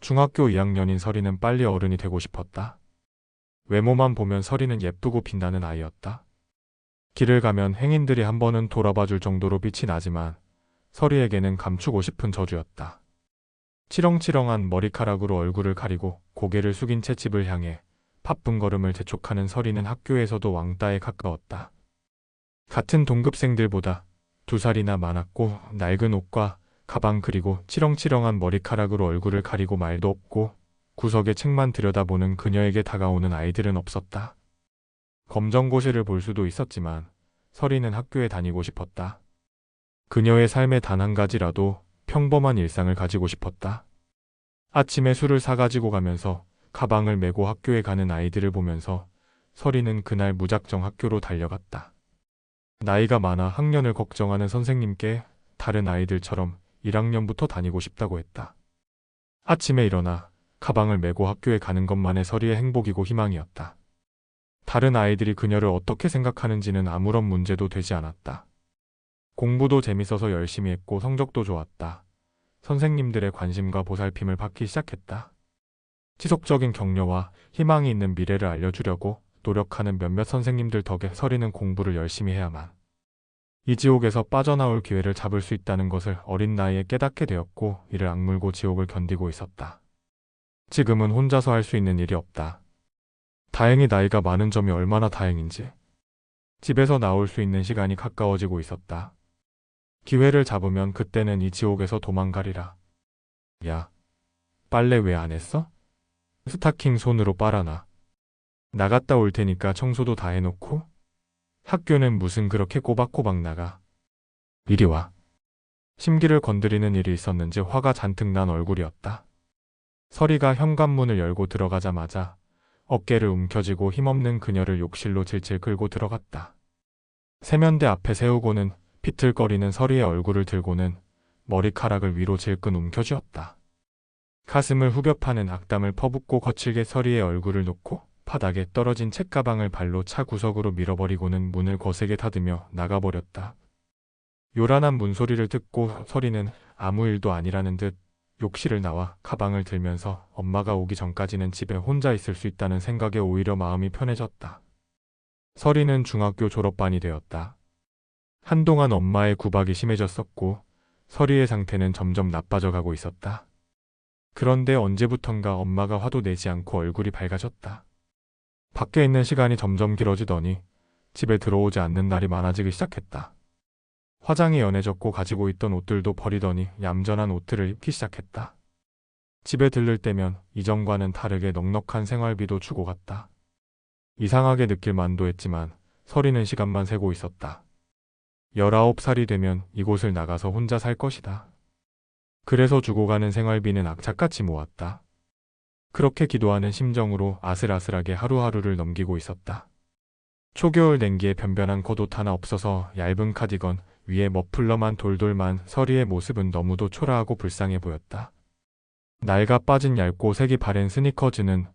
중학교 2학년인 서리는 빨리 어른이 되고 싶었다. 외모만 보면 서리는 예쁘고 빛나는 아이였다. 길을 가면 행인들이 한 번은 돌아봐 줄 정도로 빛이 나지만 서리에게는 감추고 싶은 저주였다. 치렁치렁한 머리카락으로 얼굴을 가리고 고개를 숙인 채 집을 향해 바쁜 걸음을 재촉하는 서리는 학교에서도 왕따에 가까웠다. 같은 동급생들보다 2살이나 많았고 낡은 옷과 가방 그리고 치렁치렁한 머리카락으로 얼굴을 가리고 말도 없고 구석에 책만 들여다보는 그녀에게 다가오는 아이들은 없었다. 검정고시를 볼 수도 있었지만 서리는 학교에 다니고 싶었다. 그녀의 삶의 단 한 가지라도 평범한 일상을 가지고 싶었다. 아침에 술을 사가지고 가면서 가방을 메고 학교에 가는 아이들을 보면서 서리는 그날 무작정 학교로 달려갔다. 나이가 많아 학년을 걱정하는 선생님께 다른 아이들처럼 1학년부터 다니고 싶다고 했다. 아침에 일어나 가방을 메고 학교에 가는 것만의 서리의 행복이고 희망이었다. 다른 아이들이 그녀를 어떻게 생각하는지는 아무런 문제도 되지 않았다. 공부도 재밌어서 열심히 했고 성적도 좋았다. 선생님들의 관심과 보살핌을 받기 시작했다. 지속적인 격려와 희망이 있는 미래를 알려주려고 노력하는 몇몇 선생님들 덕에 서리는 공부를 열심히 해야만 이 지옥에서 빠져나올 기회를 잡을 수 있다는 것을 어린 나이에 깨닫게 되었고 이를 악물고 지옥을 견디고 있었다. 지금은 혼자서 할 수 있는 일이 없다. 다행히 나이가 많은 점이 얼마나 다행인지. 집에서 나올 수 있는 시간이 가까워지고 있었다. 기회를 잡으면 그때는 이 지옥에서 도망가리라. 야, 빨래 왜 안 했어? 스타킹 손으로 빨아놔. 나갔다 올 테니까 청소도 다 해놓고. 학교는 무슨 그렇게 꼬박꼬박 나가. 이리 와. 심기를 건드리는 일이 있었는지 화가 잔뜩 난 얼굴이었다. 서리가 현관문을 열고 들어가자마자 어깨를 움켜쥐고 힘없는 그녀를 욕실로 질질 끌고 들어갔다. 세면대 앞에 세우고는 비틀거리는 서리의 얼굴을 들고는 머리카락을 위로 질끈 움켜쥐었다. 가슴을 후벼 파는 악담을 퍼붓고 거칠게 서리의 얼굴을 놓고 바닥에 떨어진 책가방을 발로 차 구석으로 밀어버리고는 문을 거세게 닫으며 나가버렸다. 요란한 문소리를 듣고 서리는 아무 일도 아니라는 듯 욕실을 나와 가방을 들면서 엄마가 오기 전까지는 집에 혼자 있을 수 있다는 생각에 오히려 마음이 편해졌다. 서리는 중학교 졸업반이 되었다. 한동안 엄마의 구박이 심해졌었고 서리의 상태는 점점 나빠져 가고 있었다. 그런데 언제부턴가 엄마가 화도 내지 않고 얼굴이 밝아졌다. 밖에 있는 시간이 점점 길어지더니 집에 들어오지 않는 날이 많아지기 시작했다. 화장이 연해졌고 가지고 있던 옷들도 버리더니 얌전한 옷들을 입기 시작했다. 집에 들를 때면 이전과는 다르게 넉넉한 생활비도 주고 갔다. 이상하게 느낄 만도 했지만 서리는 시간만 세고 있었다. 19살이 되면 이곳을 나가서 혼자 살 것이다. 그래서 주고 가는 생활비는 악착같이 모았다. 그렇게 기도하는 심정으로 아슬아슬하게 하루하루를 넘기고 있었다. 초겨울 냉기에 변변한 겉옷 하나 없어서 얇은 카디건 위에 머플러만 돌돌만 서리의 모습은 너무도 초라하고 불쌍해 보였다. 낡아 빠진 얇고 색이 바랜 스니커즈는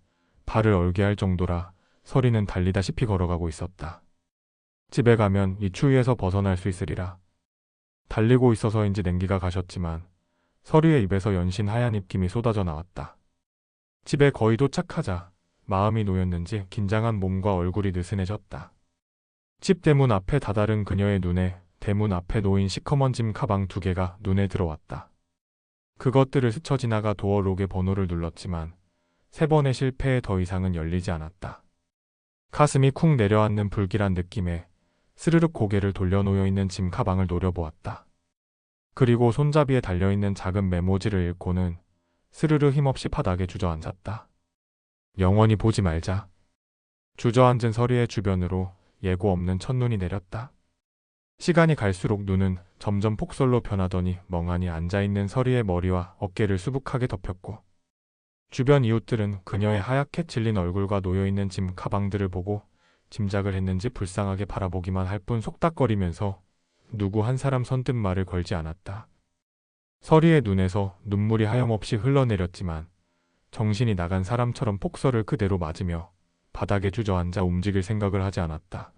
발을 얼게 할 정도라 서리는 달리다시피 걸어가고 있었다. 집에 가면 이 추위에서 벗어날 수 있으리라. 달리고 있어서인지 냉기가 가셨지만 서리의 입에서 연신 하얀 입김이 쏟아져 나왔다. 집에 거의 도착하자 마음이 놓였는지 긴장한 몸과 얼굴이 느슨해졌다. 집 대문 앞에 다다른 그녀의 눈에 대문 앞에 놓인 시커먼 짐 가방 2개가 눈에 들어왔다. 그것들을 스쳐 지나가 도어록의 번호를 눌렀지만 3번의 실패에 더 이상은 열리지 않았다. 가슴이 쿵 내려앉는 불길한 느낌에 스르륵 고개를 돌려 놓여있는 짐 가방을 노려보았다. 그리고 손잡이에 달려있는 작은 메모지를 읽고는 스르르 힘없이 바닥에 주저앉았다. 영원히 보지 말자. 주저앉은 서리의 주변으로 예고 없는 첫눈이 내렸다. 시간이 갈수록 눈은 점점 폭설로 변하더니 멍하니 앉아있는 서리의 머리와 어깨를 수북하게 덮였고 주변 이웃들은 그녀의 하얗게 찔린 얼굴과 놓여있는 짐 가방들을 보고 짐작을 했는지 불쌍하게 바라보기만 할 뿐 속닥거리면서 누구 한 사람 선뜻 말을 걸지 않았다. 서리의 눈에서 눈물이 하염없이 흘러내렸지만 정신이 나간 사람처럼 폭설을 그대로 맞으며 바닥에 주저앉아 움직일 생각을 하지 않았다.